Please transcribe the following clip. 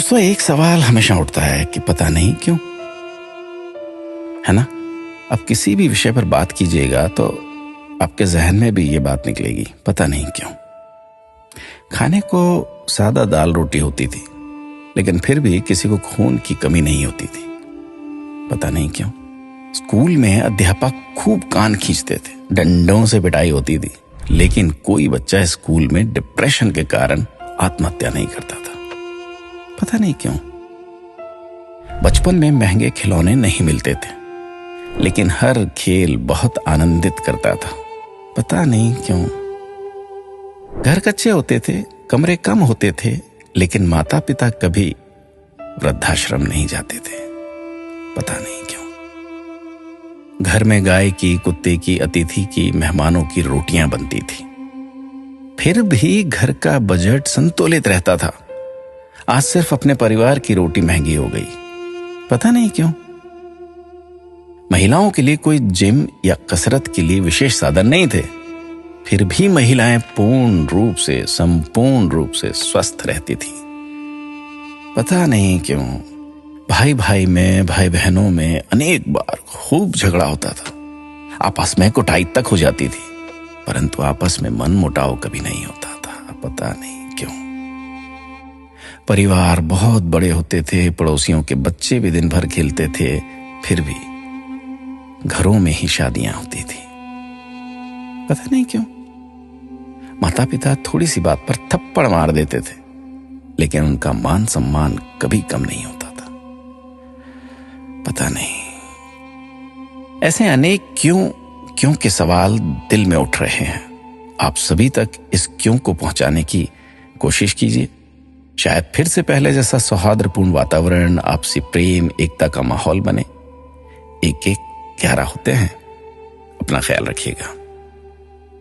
दोस्तों, एक सवाल हमेशा उठता है कि पता नहीं क्यों, है ना। अब किसी भी विषय पर बात कीजिएगा तो आपके जहन में भी ये बात निकलेगी, पता नहीं क्यों। खाने को सादा दाल रोटी होती थी, लेकिन फिर भी किसी को खून की कमी नहीं होती थी, पता नहीं क्यों। स्कूल में अध्यापक खूब कान खींचते थे, डंडों से पिटाई होती थी, लेकिन कोई बच्चा स्कूल में डिप्रेशन के कारण आत्महत्या नहीं करता था, पता नहीं क्यों। बचपन में महंगे खिलौने नहीं मिलते थे, लेकिन हर खेल बहुत आनंदित करता था, पता नहीं क्यों। घर कच्चे होते थे, कमरे कम होते थे, लेकिन माता पिता कभी वृद्धाश्रम नहीं जाते थे, पता नहीं क्यों। घर में गाय की, कुत्ते की, अतिथि की, मेहमानों की रोटियां बनती थी, फिर भी घर का बजट संतुलित रहता था। आज सिर्फ अपने परिवार की रोटी महंगी हो गई, पता नहीं क्यों। महिलाओं के लिए कोई जिम या कसरत के लिए विशेष साधन नहीं थे, फिर भी महिलाएं पूर्ण रूप से, संपूर्ण रूप से स्वस्थ रहती थी, पता नहीं क्यों। भाई भाई में, भाई बहनों में अनेक बार खूब झगड़ा होता था, आपस में कुटाई तक हो जाती थी, परंतु आपस में मन मुटाव कभी नहीं होता था, पता नहीं क्यों। परिवार बहुत बड़े होते थे, पड़ोसियों के बच्चे भी दिन भर खेलते थे, फिर भी घरों में ही शादियां होती थी, पता नहीं क्यों। माता पिता थोड़ी सी बात पर थप्पड़ मार देते थे, लेकिन उनका मान सम्मान कभी कम नहीं होता था, पता नहीं। ऐसे अनेक क्यों के सवाल दिल में उठ रहे हैं। आप सभी तक इस क्यों को पहुंचाने की कोशिश कीजिए। शायद फिर से पहले जैसा सौहार्दपूर्ण वातावरण, आपसी प्रेम, एकता का माहौल बने। एक एक 11 होते हैं। अपना ख्याल रखिएगा।